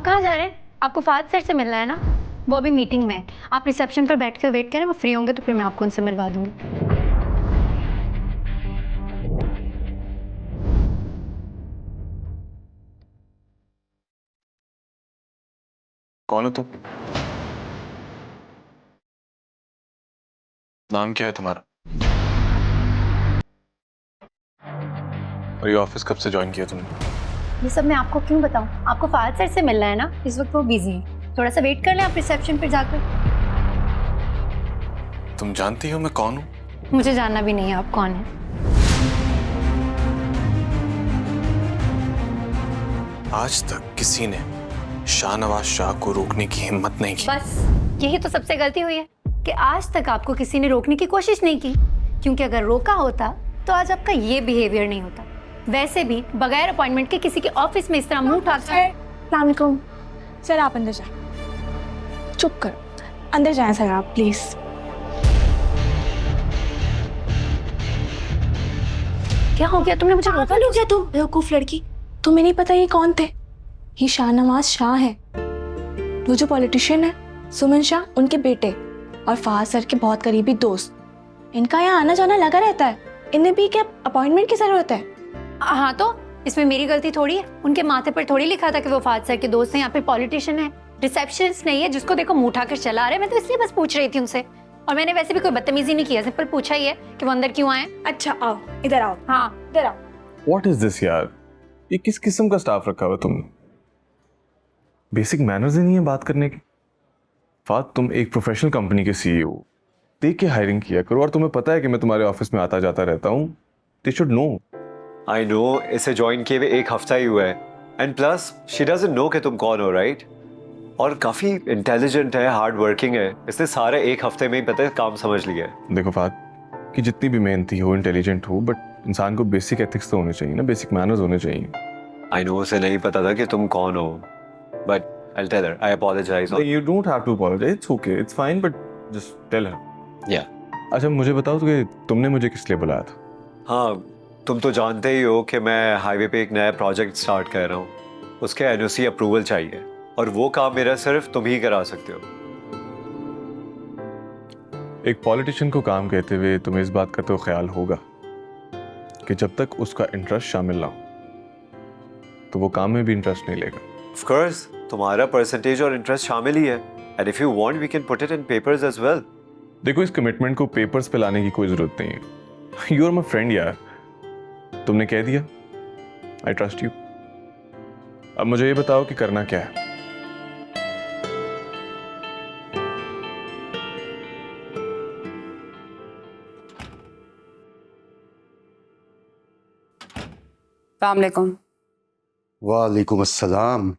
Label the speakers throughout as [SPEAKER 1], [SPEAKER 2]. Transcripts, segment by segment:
[SPEAKER 1] आप कहाँ जा रहे हैं? आपको फाद सर से मिलना है ना? वो अभी मीटिंग में है। आप रिसेप्शन पर बैठ कर वेट करें, वो फ्री होंगे तो फिर मैं आपको उनसे मिलवा दूंगी।
[SPEAKER 2] कौन हो तुम? नाम क्या है तुम्हारा? और ये ऑफिस कब से ज्वाइन किया तुमने?
[SPEAKER 1] ये सब मैं आपको क्यों बताऊं? आपको फाद सर से मिलना है ना? इस वक्त वो बिजी है। थोड़ा सा वेट कर लें आप रिसेप्शन पर जाकर।
[SPEAKER 2] तुम जानती हो मैं कौन हूँ?
[SPEAKER 1] मुझे जानना भी नहीं है आप कौन है।
[SPEAKER 2] आज तक किसी ने शाहनवाज शाह को रोकने की हिम्मत नहीं की।
[SPEAKER 1] बस यही तो सबसे गलती हुई है कि आज तक आपको किसी ने रोकने की कोशिश नहीं की, क्योंकि अगर रोका होता तो आज आपका ये बिहेवियर नहीं होता। वैसे भी बगैर अपॉइंटमेंट के किसी के ऑफिस में इस तरह मुंह उठा
[SPEAKER 3] सलामकुम सर, आप अंदर जाए। चुप करो, अंदर जाएं सर आप प्लीज।
[SPEAKER 1] क्या हो गया? तुमने मुझे रोका
[SPEAKER 3] नहीं क्या तुम बेवकूफ लड़की? तुम्हें नहीं पता ये कौन थे? ये शाहनवाज शाह है, वो जो पॉलिटिशियन है, सुमन शाह, उनके बेटे और फहाद सर के बहुत करीबी दोस्त। इनका यहाँ आना जाना लगा रहता है। इन्हें भी क्या अपॉइंटमेंट की जरूरत है?
[SPEAKER 1] हाँ तो इसमें मेरी गलती थोड़ी है। उनके माथे पर थोड़ी लिखा था कि वो फाद सर के दोस्त हैं, यहाँ पे पॉलिटिशियन है, रिसेप्शनिस्ट नहीं है जिसको देखो मुंह उठाकर चला रहे। मैं तो इसलिए बस पूछ रही थी उनसे, और मैंने वैसे भी कोई बदतमीजी नहीं किया, सिंपल पूछा ही है कि वो अंदर क्यों आए।
[SPEAKER 3] अच्छा आओ, इधर आओ।
[SPEAKER 1] हाँ
[SPEAKER 3] इधर आओ।
[SPEAKER 2] What is this यार? ये किस किस्म का स्टाफ रखा हुआ तुमने? बेसिक मैनर्स ही नहीं है बात करने की। फाद, तुम एक प्रोफेशनल कंपनी के सीईओ, देख के हायरिंग किया करो। और तुम्हें पता है कि मैं तुम्हारे ऑफिस में आता जाता रहता हूँ। They should know.
[SPEAKER 4] I know, इसे ज्वाइन किए हुए एक हफ्ता ही हुआ है, and plus she doesn't know कि तुम कौन हो, राइट? और काफी इंटेलिजेंट है, हार्ड वर्किंग है। इसने सारे एक हफ्ते में ही पता है काम समझ लिया है।
[SPEAKER 2] देखो फाद, कि जितनी भी मेहनती हो, इंटेलिजेंट हो, बट इंसान को बेसिक एथिक्स तो होने चाहिए ना, बेसिक मैनर्स होने चाहिए।
[SPEAKER 4] आई नो, उसे नहीं पता था कि तुम कौन हो, but I will tell her. I apologize.
[SPEAKER 2] You don't have to apologize. It's okay. It's fine, but just tell her.
[SPEAKER 4] या
[SPEAKER 2] अच्छा मुझे बताओ तो कि तुमने मुझे किस लिए बुलाया था?
[SPEAKER 4] हाँ, तुम तो जानते ही हो कि मैं हाईवे पे एक नया प्रोजेक्ट स्टार्ट कर रहा हूँ। उसके एनओसी अप्रूवल चाहिए, और वो काम मेरा सिर्फ तुम ही करा सकते हो।
[SPEAKER 2] एक पॉलिटिशियन को काम कहते हुए तुम्हें इस बात का तो ख्याल होगा कि जब तक उसका इंटरेस्ट शामिल ना हो तो वो काम में भी इंटरेस्ट नहीं लेगा।
[SPEAKER 4] ऑफ कोर्स, तुम्हारा परसेंटेज और इंटरेस्ट शामिल ही है, and if you want we can put it in papers as well.
[SPEAKER 2] देखो, इस कमिटमेंट को पेपर्स पे लाने की कोई जरूरत नहीं है। यू आर माई फ्रेंड यार, तुमने कह दिया, आई ट्रस्ट यू। अब मुझे ये बताओ कि करना क्या है।
[SPEAKER 5] अस्सलामुअलैकुम।
[SPEAKER 6] वालेकुम अस्सलाम।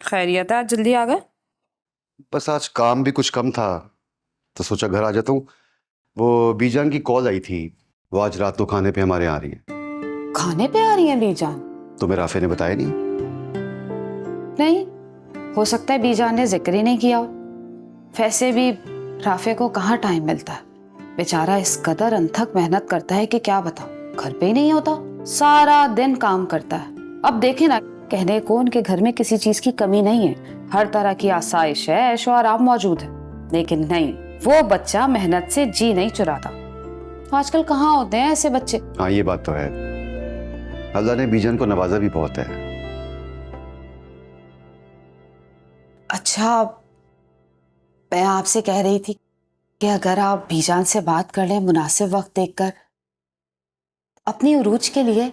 [SPEAKER 5] खैरियत है, आज जल्दी आ गए?
[SPEAKER 6] बस आज काम भी कुछ कम था तो सोचा घर आ जाता हूँ। वो बीजान की कॉल आई थी, वो आज रात को खाने पे हमारे यहाँ आ रही है।
[SPEAKER 5] खाने पे आ रही हैं बीजान?
[SPEAKER 6] तुम्हें राफे ने बताया नहीं?
[SPEAKER 5] नहीं, हो सकता है बीजान ने जिक्र ही नहीं किया हो। वैसे भी राफे को कहाँ टाइम मिलता है, बेचारा इस कदर अनथक मेहनत करता है कि क्या बताऊं, घर पे ही नहीं होता, सारा दिन काम करता है। अब देखे ना, कहने को उनके घर में किसी चीज की कमी नहीं है, हर तरह की आसाइश है, ऐशो आराम मौजूद है। लेकिन नहीं, वो बच्चा मेहनत से जी नहीं चुराता। आजकल कहाँ होते हैं ऐसे बच्चे।
[SPEAKER 6] हाँ ये बात तो है, अल्लाह ने बीजान को नवाजा भी बहुत है।
[SPEAKER 5] अच्छा, मैं आपसे कह रही थी कि अगर आप बीजान से बात कर लें मुनासिब वक्त देखकर, अपनी उरूज के लिए।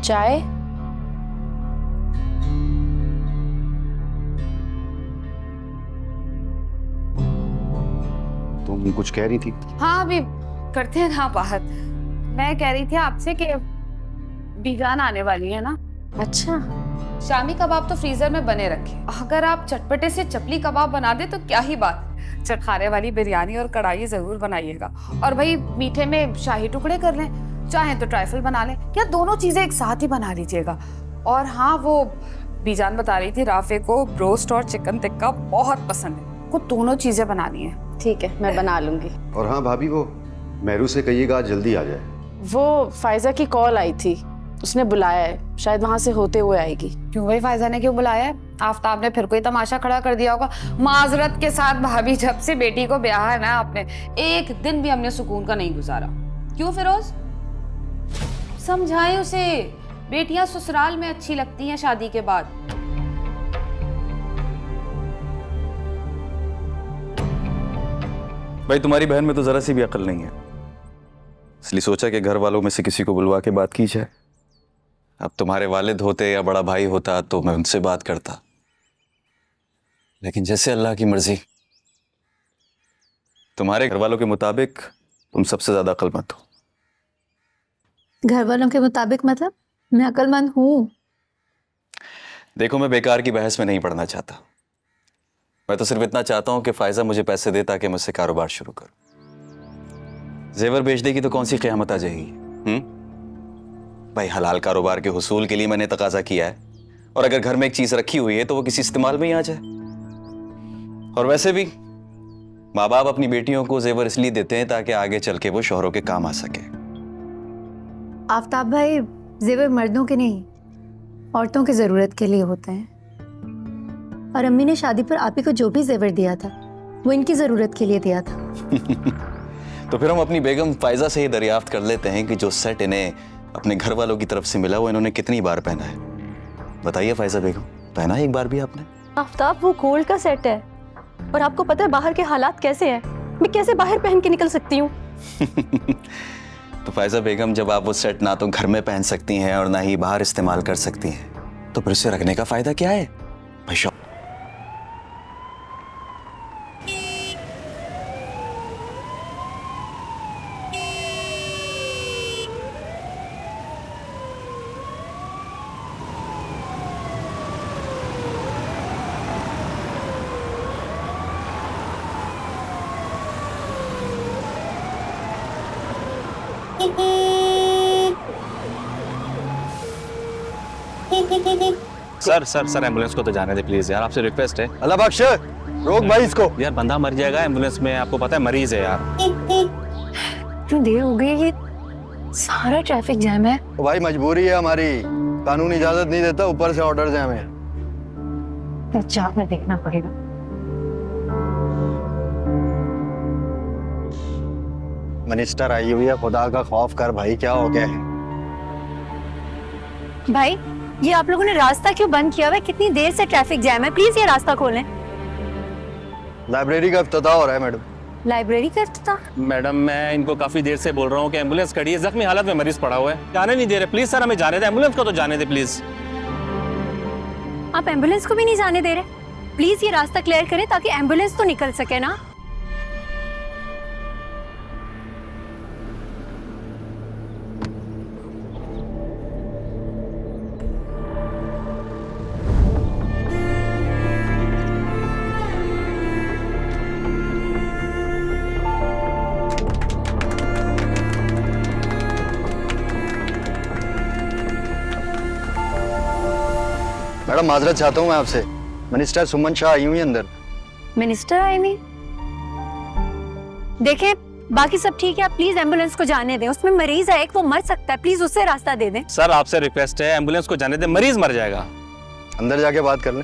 [SPEAKER 5] चाय?
[SPEAKER 6] तुम कुछ कह रही थी?
[SPEAKER 5] हाँ, अभी करते हैं ना बात। मैं कह रही थी आपसे कि बीजान आने वाली है ना।
[SPEAKER 3] अच्छा,
[SPEAKER 5] शामी कबाब तो फ्रीजर में बने रखे, अगर आप चटपटे से चपली कबाब बना दे तो क्या ही बात। चटखारे वाली बिरयानी और कढ़ाई जरूर बनाइएगा, और भाई मीठे में शाही टुकड़े कर लें, चाहे तो ट्राइफल बना लें, या दोनों चीजें एक साथ ही बना लीजिएगा। और हाँ, वो बीजान बता रही थी राफे को ब्रोस्ट और चिकन टिक्का बहुत पसंद है, को दोनों चीजें बनानी है।
[SPEAKER 7] ठीक है, मैं बना लूंगी।
[SPEAKER 6] और हाँ भाभी, वो मेहरू से कहिएगा आज जल्दी आ जाए।
[SPEAKER 7] वो फायजा की कॉल आई थी,
[SPEAKER 3] उसने बुलाया है, शायद वहां से होते हुए आएगी।
[SPEAKER 5] क्यों भाई, फायजा ने क्यों बुलाया है? आफ्ताब ने फिर कोई तमाशा खड़ा कर दिया होगा। माजरत के साथ भाभी, जब से बेटी को ब्याह है ना आपने, एक दिन भी हमने सुकून का नहीं गुजारा। क्यों फिरोज? समझाए उसे, बेटियां ससुराल में अच्छी लगती हैं शादी के बाद।
[SPEAKER 7] भाई तुम्हारी बहन में तो जरा सी भी अकल नहीं है, इसलिए सोचा कि घर वालों में से किसी को बुलवा के बात की जाए। अब तुम्हारे वालिद होते या बड़ा भाई होता तो मैं उनसे बात करता, लेकिन जैसे अल्लाह की मर्जी। तुम्हारे घर वालों के मुताबिक तुम सबसे ज्यादा अक्लमंद हो।
[SPEAKER 1] घर वालों के मुताबिक मतलब मैं अक्लमंद हूँ?
[SPEAKER 7] देखो, मैं बेकार की बहस में नहीं पड़ना चाहता। मैं तो सिर्फ इतना चाहता हूं कि फायजा मुझे पैसे दे ताकि मैं उससे कारोबार शुरू करूं। जेवर बेच देगी तो कौन सी क़यामत आ जाएगी? भाई हलाल कारोबार के हुसूल के लिए मैंने तकाजा किया है, और अगर घर में एक चीज रखी हुई है तो वो किसी इस्तेमाल में ही आ जाए। और वैसे भी माँ बाप अपनी बेटियों को जेवर इसलिए देते हैं ताकि आगे चल के वो शौहरों के काम आ सके।
[SPEAKER 1] आफ्ताब भाई, जेवर मर्दों के नहीं, औरतों की जरूरत के लिए होते हैं। और अम्मी ने शादी पर आप ही को जो भी जेवर दिया था वो इनकी जरूरत के लिए दिया था।
[SPEAKER 7] तो फिर हम अपनी बेगम फायजा से ही दरियाफ्त कर लेते हैं कि जो सेट इन्हें अपने घर वालों की तरफ से मिला वो इन्होंने कितनी बार पहना है। बताइए फायजा बेगम, पहना है एक बार भी आपने?
[SPEAKER 3] आफ्ताब, वो गोल्ड का सेट है, और आपको पता है बाहर के हालात कैसे हैं। मैं कैसे बाहर पहन के निकल सकती हूँ?
[SPEAKER 7] तो फायजा बेगम, जब आप वो सेट ना तो घर में पहन सकती हैं और ना ही बाहर इस्तेमाल कर सकती हैं, तो फिर उसे रखने का फायदा क्या है भाई?
[SPEAKER 8] सर एम्बुलेंस को तो जाने दे प्लीज यार, आपसे रिक्वेस्ट है।
[SPEAKER 6] अल्लाह बख्श, रोक भाई इसको।
[SPEAKER 8] यार बंदा मर जाएगा एम्बुलेंस में, आपको पता है मरीज है यार।
[SPEAKER 1] इतनी देर हो गई, ये सारा ट्रैफिक जैम है।
[SPEAKER 6] तो भाई मजबूरी है हमारी, कानून इजाजत नहीं देता, ऊपर से ऑर्डर है हमें।
[SPEAKER 1] अच्छा, में देखना पड़ेगा।
[SPEAKER 6] मिनिस्टर आई हुई है, खुदा का खौफ कर भाई, क्या हो गया है?
[SPEAKER 1] भाई, ये आप लोगों ने रास्ता क्यों बंद किया हुआ है? कितनी देर से ट्रैफिक जैम है, प्लीज ये रास्ता खोलें।
[SPEAKER 6] लाइब्रेरी का इफ्तिताह हो रहा है मैडम।
[SPEAKER 1] लाइब्रेरी का इफ्तिताह?
[SPEAKER 8] मैडम मैं इनको काफी देर से बोल रहा हूँ कि एम्बुलेंस खड़ी है, जख्मी हालत में मरीज पड़ा हुआ है, जाने नहीं दे रहे। प्लीज सर हमें जाने दे, एम्बुलेंस को तो जाने दे प्लीज।
[SPEAKER 1] आप एम्बुलेंस को भी नहीं जाने दे रहे? प्लीज ये रास्ता क्लियर करें ताकि एम्बुलेंस तो निकल सके ना।
[SPEAKER 6] मैडम माजरत चाहता हूँ मैं आपसे, मिनिस्टर सुमन शाह आई हुई अंदर।
[SPEAKER 1] मिनिस्टर आए नहीं? देखें, बाकी सब ठीक है, आप प्लीज एम्बुलेंस को जाने दें। उसमें मरीज है एक, वो मर सकता है, प्लीज उससे रास्ता दे दें।
[SPEAKER 8] सर आपसे रिक्वेस्ट है, एम्बुलेंस को जाने दे, मरीज मर जाएगा।
[SPEAKER 6] अंदर जाके बात कर लें।